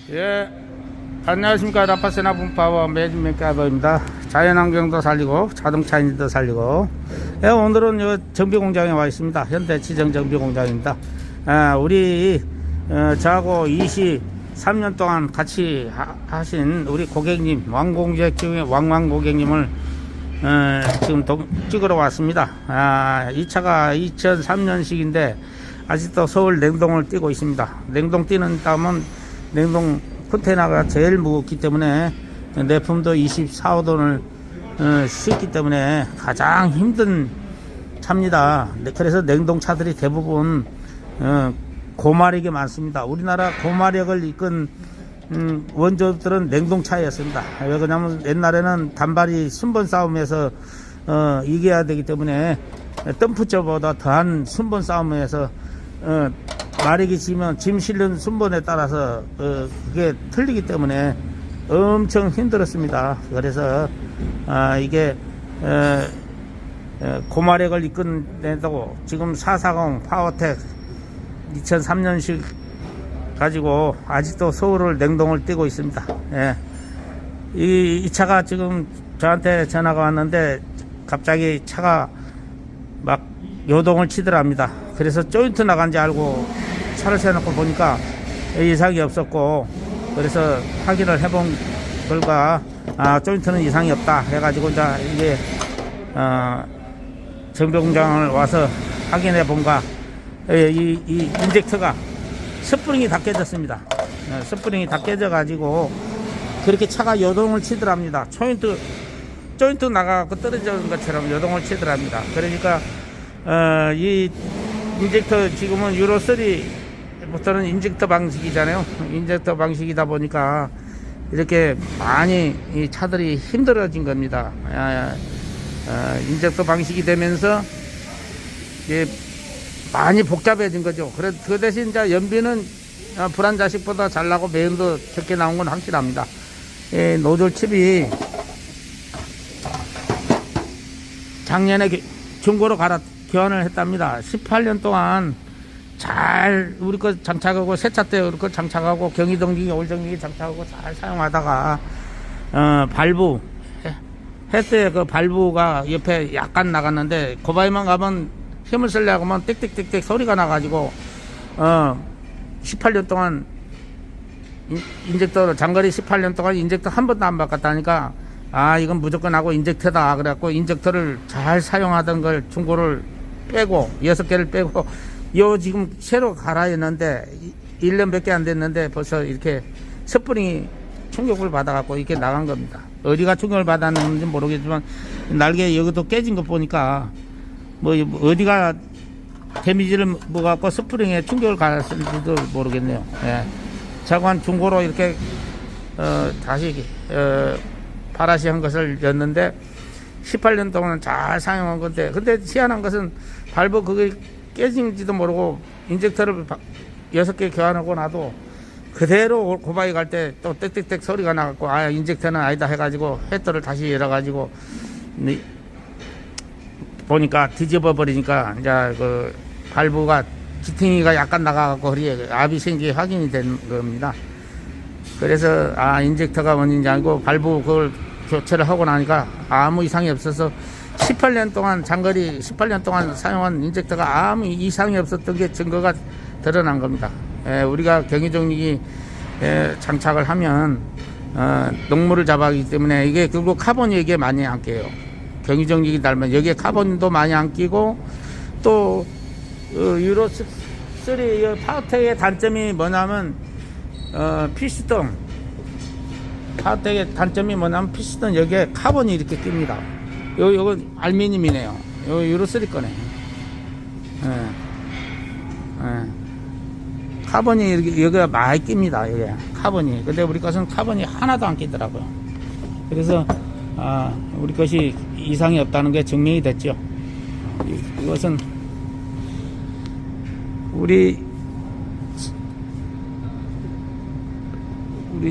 예, 안녕하십니까. 라파세나 분파워 매니지먼트 가버입니다. 자연환경도 살리고 자동차 인지도 살리고. 예, 오늘은 요 정비공장에 와 있습니다. 현대치정 정비공장입니다. 우리 저하고 23년 동안 같이 하신 우리 고객님, 왕공재 중에 왕왕 고객님을 지금 찍으러 왔습니다. 이 차가 2003년식인데 아직도 서울 냉동을 띄고 있습니다. 냉동 띄는 다음은 냉동 컨테이너가 제일 무겁기 때문에 내품도 24, 5톤을 싣기 때문에 가장 힘든 차입니다. 그래서 냉동 차들이 대부분 고마력이 많습니다. 우리나라 고마력을 이끈 원조들은 냉동차였습니다. 왜 그러냐면 옛날에는 단발이 순번 싸움에서 이겨야 되기 때문에 덤프저보다 더한 순번 싸움에서 마력이 지면 짐 실는 순번에 따라서 그게 틀리기 때문에 엄청 힘들었습니다. 그래서 이게 고마력을 이끈다고 지금 440 파워텍 2003년식 가지고 아직도 서울을 냉동을 띄고 있습니다. 예. 이 차가 지금 저한테 전화가 왔는데 갑자기 차가 막 요동을 치더랍니다. 그래서 조인트 나간지 알고 차를 세워놓고 보니까 이상이 없었고, 그래서 확인을 해본 결과 조인트는 이상이 없다 해가지고 이제 이게 정비공장을 와서 확인해 본가 이 인젝터가 스프링이 다 깨졌습니다. 스프링이 다 깨져가지고 그렇게 차가 요동을 치더랍니다. 조인트 나가고 떨어지는 것처럼 요동을 치더랍니다. 그러니까 이 인젝터 지금은 유로3부터는 인젝터 방식이잖아요. 인젝터 방식이다 보니까 이렇게 많이 이 차들이 힘들어진 겁니다. 인젝터 방식이 되면서 이게 많이 복잡해진 거죠. 그 대신 이제 연비는 불안 자식보다 잘 나고 매연도 적게 나온 건 확실합니다. 노즐 칩이 작년에 중고로 교환을 했답니다. 18년 동안 잘 우리 거 장착하고 세차 때 우리 거 장착하고 경유정비기 올정비기 장착하고 잘 사용하다가 발부 했을 때 그 발부가 옆에 약간 나갔는데 고바이만 가면 힘을 쓰려고 하면 띡띡띡띡 소리가 나가지고 18년 동안 인젝터를 장거리 18년 동안 인젝터 한 번도 안 바꿨다니까 이건 무조건 하고 인젝터다 그래갖고 인젝터를 잘 사용하던 걸 중고를 빼고 6개를 빼고 지금 새로 갈아했는데 1년밖에 안 됐는데 벌써 이렇게 스프링이 충격을 받아갖고 이렇게 나간 겁니다. 어디가 충격을 받았는지 모르겠지만 날개 여기도 깨진 거 보니까 뭐 어디가 데미지를 먹어갖고 스프링에 충격을 받았는지도 모르겠네요. 예. 차관 중고로 이렇게 다시 파라시 한 것을 였는데 18년 동안 잘 사용한 건데, 근데 희한한 것은 발부 그게 깨진지도 모르고 인젝터를 6개 교환하고 나도 그대로 고바이 갈 때 또 땡땡땡 소리가 나갖고 인젝터는 아니다 해가지고 헤터를 다시 열어가지고 보니까 뒤집어 버리니까 이제 그 발부가 지탱이가 약간 나가갖고 허리에 압이 생기 확인이 된 겁니다. 그래서 인젝터가 원인지 알고 발부 그걸 교체를 하고 나니까 아무 이상이 없어서 18년 동안 장거리 18년 동안 사용한 인젝터가 아무 이상이 없었던 게 증거가 드러난 겁니다. 우리가 경유정비기 장착을 하면 녹물을 잡아가기 때문에 이게 결국 카본이 이게 많이 안 끼요. 경유정비기 달면 여기에 카본도 많이 안 끼고, 또 유로3 파워텍의 단점이 뭐냐면 피스톤 파워텍의 단점이 뭐냐면 피스톤 여기에 카본이 이렇게 낍니다. 요건 알루미늄이네요. 요 유로3 거네. 카본이 이렇게 여기가 많이 낍니다. 여기 카본이. 근데 우리 것은 카본이 하나도 안 끼더라고요. 그래서 우리 것이 이상이 없다는 게 증명이 됐죠. 이것은 우리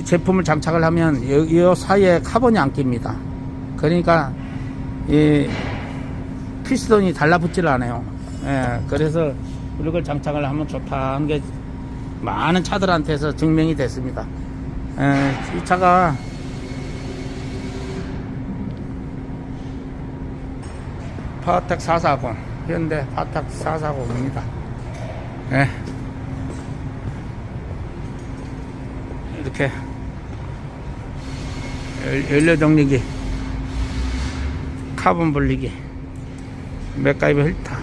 제품을 장착을 하면 이 사이에 카본이 안 낍니다. 그러니까 이 피스톤이 달라붙질 않아요. 그래서 우리 걸 장착을 하면 좋다 하는 게 많은 차들한테서 증명이 됐습니다. 이 차가 파워텍 440 현대 파워텍 440입니다. 예. 이렇게 연료 정리기, 카본 분리기, 맥가이버 필터.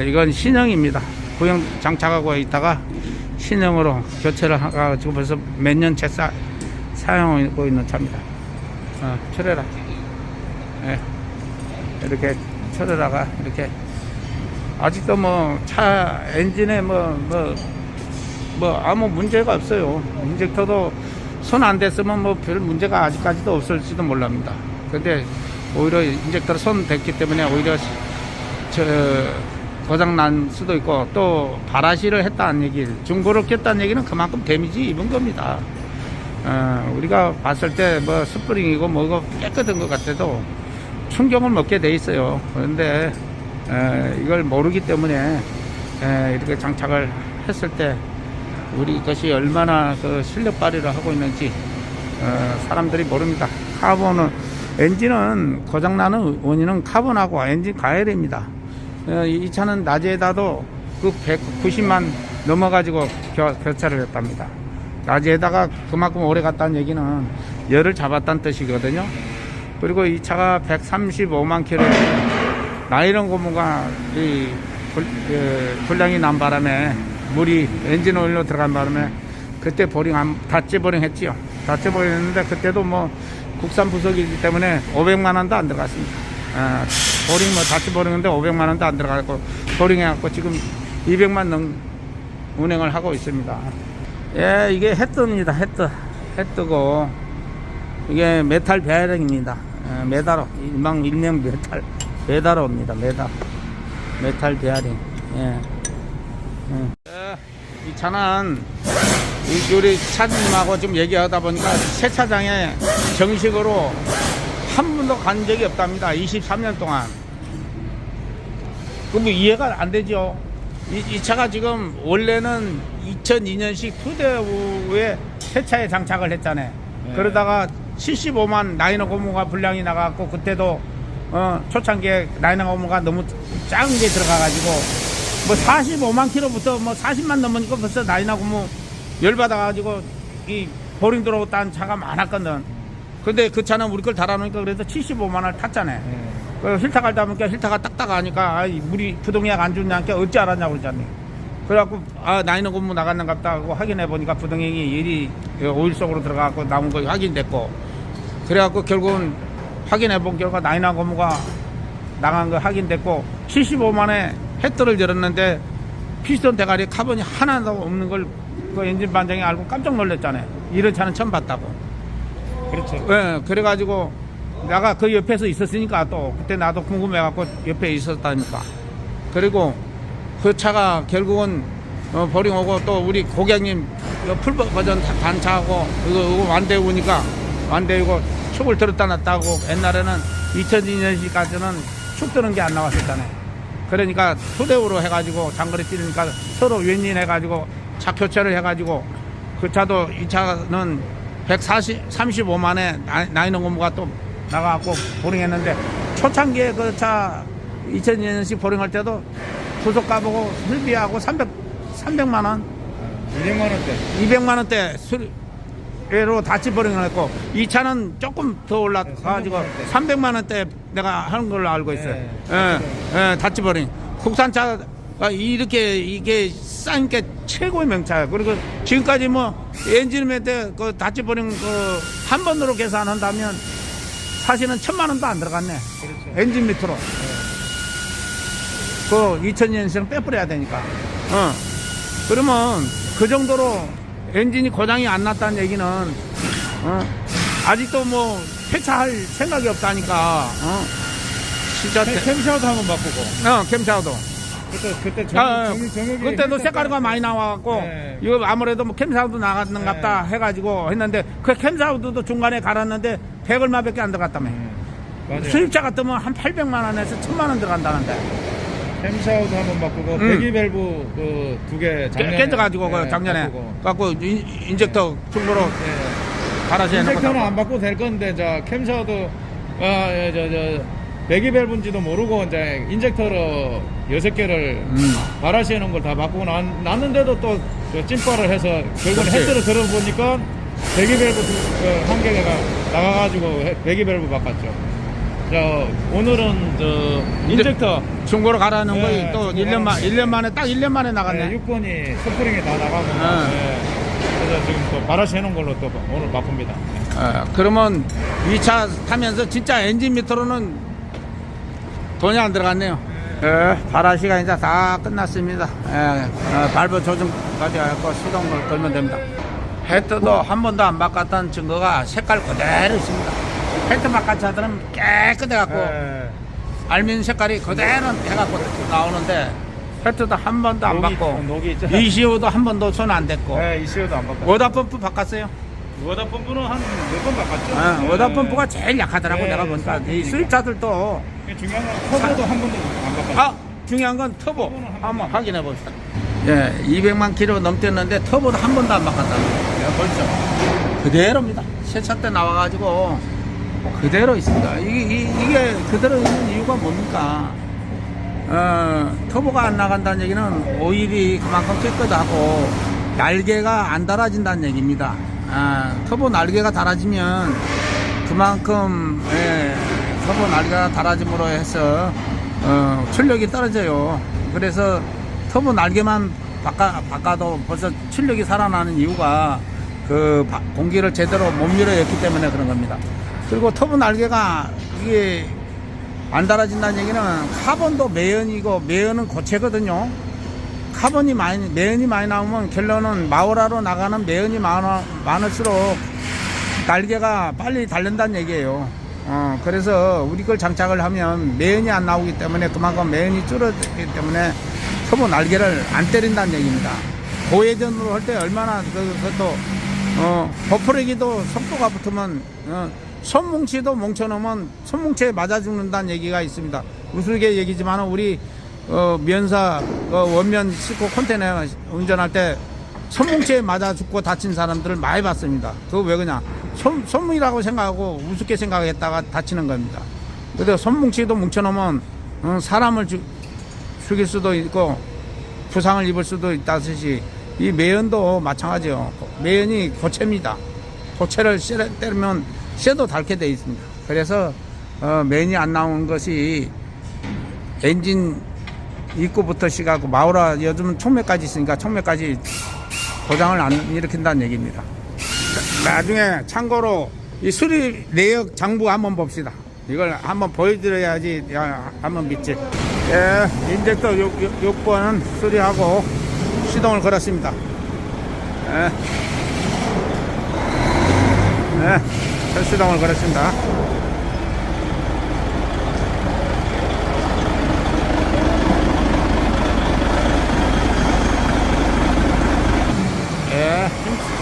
이건 신형입니다. 구형 장착하고 있다가 신형으로 교체를 하고 지금 벌써 몇 년째 사용하고 있는 차입니다. 철회라. 이렇게 철회라가 이렇게 아직도 뭐 차 엔진에 아무 문제가 없어요. 인젝터도 손 안 댔으면 뭐 별 문제가 아직까지도 없을지도 몰랍니다. 근데 오히려 인젝터로 손 댔기 때문에 오히려 고장 난 수도 있고, 또 바라시를 했다는 얘기, 중고를 꼈다는 얘기는 그만큼 데미지 입은 겁니다. 우리가 봤을 때 뭐 스프링이고 뭐고 깨끗한 것 같아도 충격을 먹게 돼 있어요. 그런데 이걸 모르기 때문에 이렇게 장착을 했을 때 우리 것이 얼마나 그 실력 발휘를 하고 있는지 사람들이 모릅니다. 카본은, 엔진은 고장나는 원인은 카본하고 엔진 가열입니다. 이 차는 낮에다도 그 190만 넘어가지고 교체를 했답니다. 낮에다가 그만큼 오래 갔다는 얘기는 열을 잡았다는 뜻이거든요. 그리고 이 차가 135만 킬로 나이론 고무가 불량이 난 바람에 물이 엔진 오일로 들어간 바람에 그때 다찌 보링 했지요. 다찌 보링 했는데 그때도 뭐 국산 부속이기 때문에 500만 원도 안 들어갔습니다. 보링 다찌 보링인데 500만 원도 안 들어가고 보링 해갖고 지금 200만 운행을 하고 있습니다. 이게 헤뜨입니다. 헤뜨고 이게 메탈 베어링입니다. 메다로, 일명 메다로입니다. 메탈 베어링. 이 차는 우리 차주님하고 지금 얘기하다 보니까 세차장에 정식으로 한 번도 간 적이 없답니다. 23년 동안. 그럼 이해가 안 되죠. 이 차가 지금 원래는 2002년식 투데우에 세차에 장착을 했잖아요. 그러다가 75만 라이너 고무가 불량이 나가고, 그때도 초창기에 라이너 고무가 너무 작은 게 들어가가지고 뭐 45만 킬로부터 뭐 40만 넘으니까 벌써 라이너 고무 열받아가지고 이 보링 들어왔다는 차가 많았거든. 근데 그 차는 우리 걸 달아놓으니까 그래서 75만 원을 탔잖아요. 그 힐타 갈다 보니까 힐타가 딱딱하니까 물이 부동액 안 좋냐니까 어찌 알았냐고 그러잖아요. 그래갖고 라이너 고무 나갔는갑다 하고 확인해 보니까 부동액이 열이 오일 속으로 들어가고 나온 거 확인됐고, 그래갖고 결국은 확인해 본 결과 라이너 고무가 나간 거 확인됐고, 75만에 헤터를 열었는데 피스톤 대가리에 카본이 하나도 없는 걸 그 엔진 반장이 알고 깜짝 놀랐잖아요. 이런 차는 처음 봤다고. 그렇죠. 그래가지고 내가 그 옆에서 있었으니까, 또 그때 나도 궁금해갖고 옆에 있었다니까. 그리고 그 차가 결국은 보링 오고, 또 우리 고객님 풀 버전 반차하고 이거 완대우니까 완대우고 축을 들었다 놨다 하고, 옛날에는 2002년까지는 축 드는 게 안 나왔었잖아요. 그러니까 투대우로 해가지고 장거리 뛰니까 서로 윈윈 해가지고 차 교체를 해가지고, 그 차도 이 차는 135만에 나이너 고무가 또 나가갖고 보링했는데, 초창기에 그 차 2002년식 보링할 때도 부속 가보고 설비하고 300만 원, 200만 원대, 200만 원대 수리로 다치 보링을 했고, 이 차는 조금 더 올라가가지고 300만 원대 내가 하는 걸로 알고 있어요. 다치 보링. 국산차가 이게 싼 게 최고의 명차예요. 그리고 지금까지 뭐 엔진맨 때 그 다치 보링 한 번으로 계산한다면 사실은 1000만 원도 안 들어갔네. 그렇죠. 엔진 밑으로. 그 2000년생 빼버려야 되니까. 그러면 그 정도로 엔진이 고장이 안 났다는 얘기는 아직도 뭐 폐차할 생각이 없다니까. 진짜 캠샤워도 한번 바꾸고. 캠샤워도. 그때 그때도 색깔가 많이 나와갖고 이거 아무래도 뭐 캠샤워도 나갔는갑다 해가지고 했는데, 그 캠샤워도 중간에 갈았는데 100 얼마밖에 안 들어갔다며. 수입차 같으면 한 800만 원에서 1000만 원 들어간다는데. 캠샤워도 한번 바꾸고 배기 밸브 그 2개 작년에 깨져가지고 그 예, 작년에 바꾸고. 갖고 인젝터 충고로 예. 갈아서 해놓고 인젝터는 안 바꿔도 될 건데 자 캠샤워도 배기 밸브인지도 모르고 이제 인젝터로 6개를 갈아서 해놓은 걸 다 바꾸고 났는데도 또 찐빠를 해서 결국은 그렇지. 헤드를 들어보니까 배기 밸브 1개가 나가가지고 배기 밸브 바꿨죠. 자, 오늘은 인젝터 중고로 갈아놓은 네, 거또 중고로 1년 만에 딱 1년 만에 나갔네. 6번이 스프링이 다 나가고 그래서 지금 또 바라시 해놓은 걸로 또 오늘 바꿉니다. 그러면 2차 타면서 진짜 엔진 미터로는 돈이 안 들어갔네요. 바라시가 이제 다 끝났습니다. 발브 조정까지 하고 시동을 걸면 됩니다. 헤드도 한 번도 안 바꿨다는 증거가 색깔 그대로 있습니다. 헤드 바깥 차들은 깨끗해갖고 알민 색깔이 그대로 해갖고 나오는데 헤드도 한 번도 안 바꿨고 녹이 있죠. ECU도 한 번도 손 안 댔고 네, ECU도 안 바꿨고. 워터 펌프 바꿨어요. 워터 펌프는 한 몇 번 바꿨죠. 워터 펌프가 제일 약하더라고. 네, 내가 보니까 이 그러니까. 수입차들도 중요한 건 터보도 한 번도 안 바꿨죠. 중요한 건 터보 한번 확인해 봅시다. 200만 킬로 넘겼는데 터보도 한 번도 안 바꿨다는 거예요. 벌써 그대로입니다. 새 차 때 나와가지고 그대로 있습니다. 이게 그대로 있는 이유가 뭡니까? 터보가 안 나간다는 얘기는 오일이 그만큼 깨끗하고 날개가 안 달아진다는 얘기입니다. 터보 날개가 달아지면 그만큼 터보 날개가 달아짐으로 해서 출력이 떨어져요. 그래서 터보 날개만 바꿔도 벌써 출력이 살아나는 이유가 그 공기를 제대로 못 밀어였기 때문에 그런 겁니다. 그리고 터보 날개가 이게 안 달아진다는 얘기는 카본도 매연이고 매연은 고체거든요. 매연이 많이 나오면 결론은 마우라로 나가는 매연이 많을수록 날개가 빨리 닳는다는 얘기예요. 그래서 우리 걸 장착을 하면 매연이 안 나오기 때문에 그만큼 매연이 줄어들기 때문에 터보 날개를 안 때린다는 얘기입니다. 고회전으로 할 때 얼마나 그것도 버퍼레기도 속도가 붙으면 손뭉치도 뭉쳐놓으면 손뭉치에 맞아 죽는다는 얘기가 있습니다. 우스개 얘기지만 우리 면사 원면 싣고 컨테이너 운전할 때 손뭉치에 맞아 죽고 다친 사람들을 많이 봤습니다. 그거 왜 그러냐? 손뭉이라고 생각하고 우습게 생각했다가 다치는 겁니다. 그래서 손뭉치도 뭉쳐놓으면 사람을 죽일 수도 있고 부상을 입을 수도 있다듯이 이 매연도 마찬가지요. 매연이 고체입니다. 고체를 때리면 쇠도 닳게 되어 있습니다. 그래서 매연이 안 나오는 것이 엔진 입구부터 시작하고 마우라 요즘은 총매까지 있으니까 총매까지 고장을 안 일으킨다는 얘기입니다. 나중에 참고로 이 수리 내역 장부 한번 봅시다. 이걸 한번 보여드려야지 한번 믿지. 인젝터 6번 수리하고 시동을 걸었습니다. 첫 시동을 걸었습니다.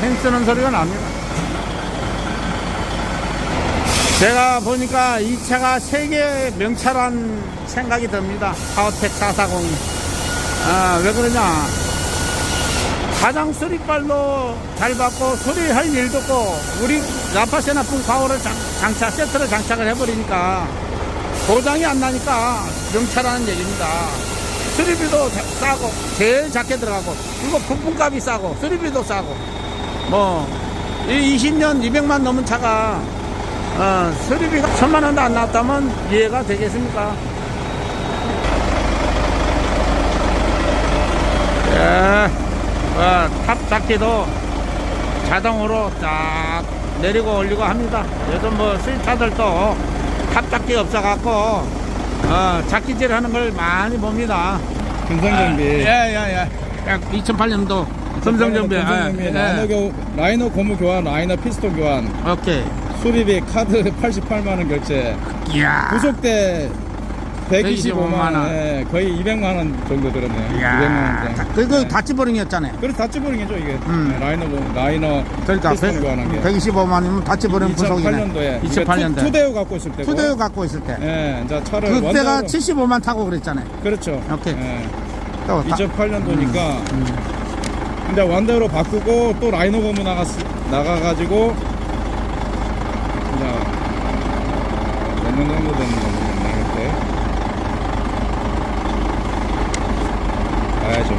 힘쓰는 소리가 납니다. 제가 보니까 이 차가 세계 명차란 생각이 듭니다. 파워텍 440이. 왜 그러냐? 가장 수리빨도 잘 받고 수리할 일도 없고 우리 라파세 나쁜 과오를 세트를 장착을 해버리니까 고장이 안 나니까 명차라는 얘기입니다. 수리비도 싸고 제일 작게 들어가고 그리고 부품값이 싸고 수리비도 싸고 이 20년 200만 넘은 차가 수리비가 1000만 원도 안 나왔다면 이해가 되겠습니까? 탑 잡기도 자동으로 쫙 내리고 올리고 합니다. 요즘 수입차들도 탑 잡기 없어갖고 잡기질 하는 걸 많이 봅니다. 금성정비. 2008년도 금성정비. 라이너 고무 교환, 라이너 피스톤 교환. 오케이. 수리비 카드 88만원 결제. 이야. 구속대 125만 원. 예, 거의 200만 원 정도 들었네요. 200만 원대. 그거 다치버링이었잖아요. 그래서 다치버링이죠 이게. 라이너 그러니까 피스톤 교환한 게. 125만 원이면 다치버링 구속이네. 2008년도에 2008년도에. 투데오 갖고 있을 때고. 투데오 갖고 있을 때. 예, 이제 차를 그때가 원대로- 75만 타고 그랬잖아요. 그렇죠. 오케이. 예. 또 2008년도니까 이제 완대로 바꾸고 또 라이너 고무 나가가지고 이제 몇 년 정도 되는 건지 모르겠는데 가야죠.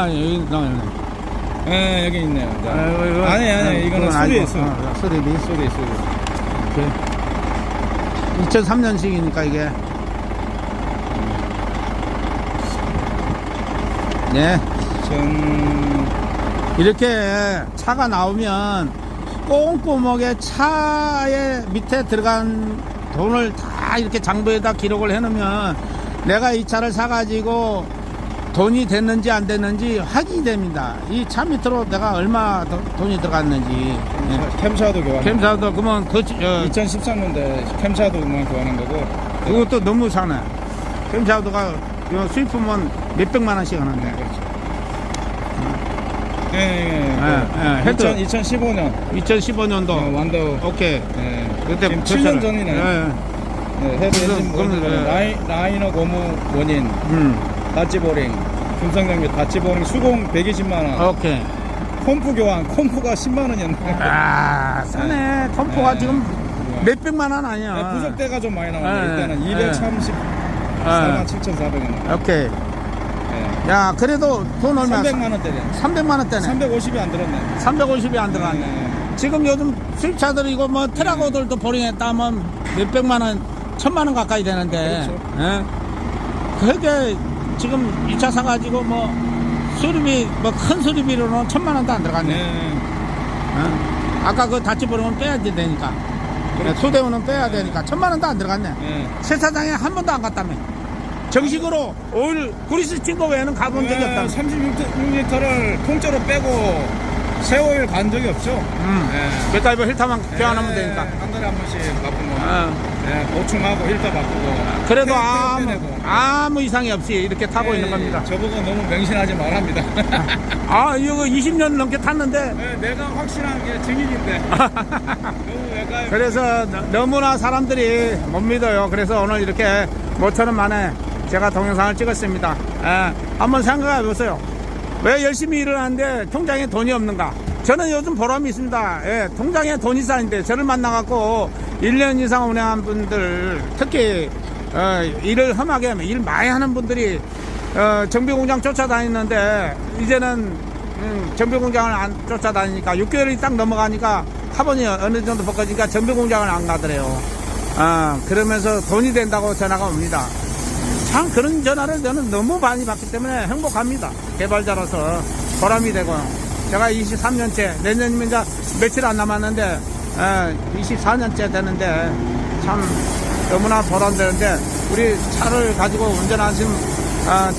여기 나와요. 예, 여기 있네요. 이제. 이거- 아니 이거는 수리예요. 수리비. 수리. 2003년식이니까 이게. 네. 이렇게 차가 나오면 꼼꼼하게 차의 밑에 들어간 돈을 다 이렇게 장부에다 기록을 해놓으면 내가 이 차를 사가지고 돈이 됐는지 안 됐는지 확인이 됩니다. 이 차 밑으로 내가 얼마 돈이 들어갔는지. 캠샤도 교환. 캠사도 그러면 2013년대 캠샤도 그만 교환한 거고. 그것도 너무 사네. 캠사도가 수입품은 몇백만 원씩 하는데. 그렇죠. 헤드 2015년 2015년도 완도. 오케이. 그때 지금 7년 전이네. 헤드 엔진 그럼, 라이너 고무 원인 다치보링 금성장비 다치보링 수공 120만 원. 오케이. 콤프 교환 콤프가 10만 원이었네. 싸네. 컴포가 지금 몇백만 원 아니야. 부속대가 좀 많이 나왔네. 일단은 234만 7,400원. 오케이. 야, 그래도 돈 얼마? 300만 원대네. 300만 원대네. 350이 안 들었네. 350이 안 들어갔네. 지금 요즘 수입차들 이거 뭐 트라고들도 보링했다면 몇백만 원, 1000만 원 가까이 되는데. 그렇죠. 그게 지금 이 차 사가지고 뭐 수리비, 뭐 큰 수리비로는 1000만 원도 안 들어갔네. 아까 그 다치버리면 빼야 되니까. 소대우는 빼야 되니까 1000만 원도 안 들어갔네. 세차장에 한 번도 안 갔다며. 정식으로 오일 그리스 찐 거 외에는 가본 적이 없다. 36리터를 통째로 빼고 새 오일 간 적이 없죠. 맥가이버 힐타만 교환하면 되니까. 한 달에 한 번씩 바꾸고 보충하고 힐터 바꾸고. 그래도 빼내고. 아무 이상이 없이 이렇게 타고 있는 겁니다. 저보고 너무 맹신하지 말합니다. 이거 20년 넘게 탔는데. 내가 확실한 게 증인인데. 너무 맥가이버. 그래서 너무나 사람들이 못 믿어요. 그래서 오늘 이렇게 모처럼 만에 제가 동영상을 찍었습니다. 한번 생각해 보세요. 왜 열심히 일을 하는데 통장에 돈이 없는가? 저는 요즘 보람이 있습니다. 통장에 돈이 쌓이는데 저를 만나갖고 1년 이상 운행한 분들, 특히 일을 험하게 일 많이 하는 분들이 정비공장 쫓아다니는데 이제는 정비공장을 안 쫓아다니니까 6개월이 딱 넘어가니까 카본이 어느 정도 벗겨지니까 정비공장을 안 가더래요. 그러면서 돈이 된다고 전화가 옵니다. 참 그런 전화를 저는 너무 많이 받기 때문에 행복합니다. 개발자로서 보람이 되고요. 제가 23년째, 내년이면 이제 며칠 안 남았는데 24년째 되는데 참 너무나 보람되는데, 우리 차를 가지고 운전하신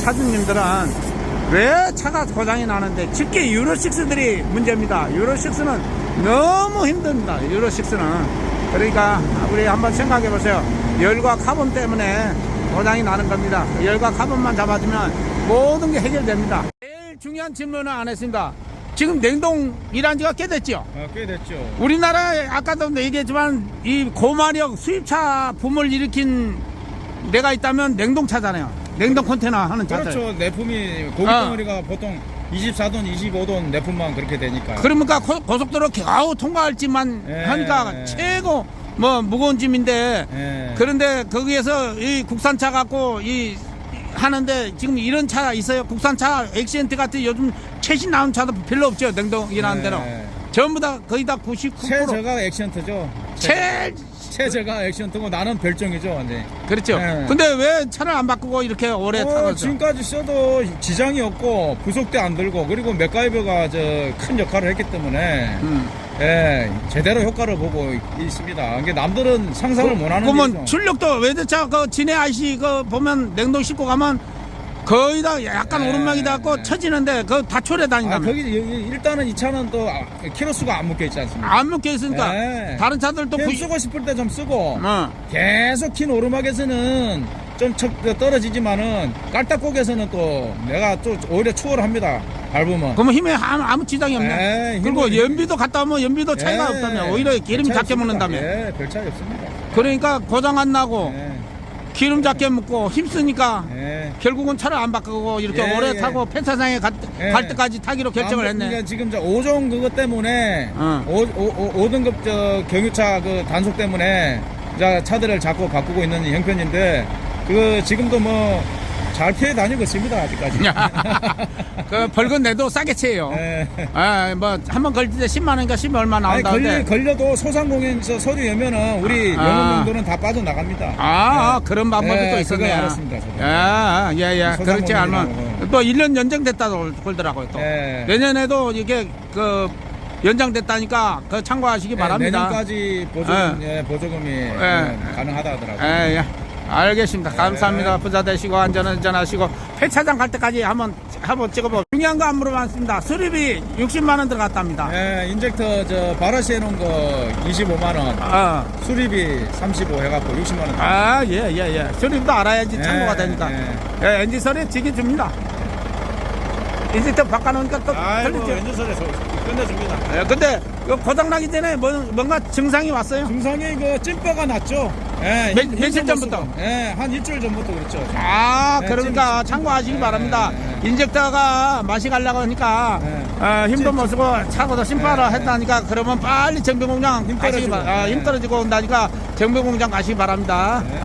차주님들은 왜 차가 고장이 나는데, 특히 유로6들이 문제입니다. 유로6는 너무 힘듭니다. 유로6는. 그러니까 우리 한번 생각해 보세요. 열과 카본 때문에 고장이 나는 겁니다. 열과 카본만 잡아주면 모든 게 해결됩니다. 제일 중요한 질문을 안 했습니다. 지금 냉동 일한 지가 꽤 됐죠? 꽤 됐죠. 우리나라에 아까도 얘기했지만 이 고마력 수입차 붐을 일으킨 데가 있다면 냉동차잖아요. 냉동 컨테이너 하는 차들. 그렇죠. 내품이 고깃덩어리가 보통 24돈, 25돈 내품만 그렇게 되니까. 그러니까 고속도로 겨우 통과할지만 하니까 최고 뭐 무거운 짐인데, 그런데 거기에서 이 국산차 갖고 하는데 지금 이런 차가 있어요. 국산차 엑시엔트 같은 요즘 최신 나온 차도 별로 없죠. 냉동이라는 데는 전부 다 거의 다 99%. 최저가 액션트죠. 최저가 액션트고 나는 별종이죠, 완전히. 그렇죠. 근데 왜 차를 안 바꾸고 이렇게 오래 타고 지금까지 써도 지장이 없고 부속대 안 들고, 그리고 맥가이버가 큰 역할을 했기 때문에 제대로 효과를 보고 있습니다. 이게 남들은 상상을 못하는. 그러면 출력도 외제차 진해 IC 보면 냉동 싣고 가면 거의 다 약간 오르막이 닿고 처지는데 그거 다 초래 다닌다며. 거기 일단은 이 차는 또 키로수가 안 묶여 있지 않습니까? 안 묶여 있으니까 다른 차들도 쓰고 싶을 때 좀 쓰고 계속 긴 오르막에서는 좀 떨어지지만은 깔딱고개에서는 또 내가 또 오히려 추월합니다. 밟으면. 그러면 힘에 아무 지장이 없네. 예, 그리고 힘은- 연비도 갔다 오면 연비도 차이가 예, 없다며. 오히려 기름 별 차이 작게 없습니다. 먹는다며. 예, 별 차이 없습니다. 그러니까 고장 안 나고 예, 기름 작게 먹고 힘쓰니까 예. 결국은 차를 안 바꾸고 이렇게 예, 오래 예. 타고 폐차장에 예. 갈 때까지 타기로 결정을 했네. 그러니까 지금 저 5종 그것 때문에 어. 5등급 저 경유차 그 단속 때문에 자 차들을 자꾸 바꾸고 있는 형편인데 그 지금도 뭐 잘 피해 다니고 있습니다 아직까지. 그 벌금 내도 싸게 채요. 예. 아, 뭐 한 번 걸릴 때 10만 원인가 10만 얼마 아니, 나온다는데. 걸려도 소상공인에서 서류 여면은 우리 아. 영업용도는 다 빠져나갑니다. 아, 그런 방법이 예, 또 있었네. 그거 알았습니다, 저도. 예. 그렇지 않으면 소상공인이라고. 또 1년 연장됐다고 그러더라고요. 또 예. 내년에도 이게 그 연장됐다니까 그 참고하시기 바랍니다. 내년까지 보조금이 가능하다 하더라고요. 예. 알겠습니다. 감사합니다. 부자 되시고 안전운전하시고 폐차장 갈 때까지 한번 찍어보고 중요한 거 안 물어봤습니다. 수리비 60만 원 들어갔답니다. 예, 인젝터 저 바라시 해놓은 거 25만 원, 수리비 35 해갖고 60만 원. 예. 수리비도 알아야지 참고가 되니까. 예. 예, 엔진 소리 지게 줍니다. 인젝터 바꿔놓으니까 또 아이고, 틀리죠. 엔진소리에서 끝내줍니다. 예, 근데 그 고장나기 전에 뭔가 증상이 왔어요? 증상이 그 찐빠가 났죠. 예, 며칠 전부터? 예, 한 일주일 전부터 그렇죠. 아, 네, 그러니까 참고하시기 네, 바랍니다. 네. 인젝터가 맛이 가려고 하니까 힘도 못 쓰고 차고도 심파라 했다니까 그러면 빨리 정비공장 힘 가시기 떨어지고. 힘 떨어지고 온다니까 정비공장 가시기 바랍니다.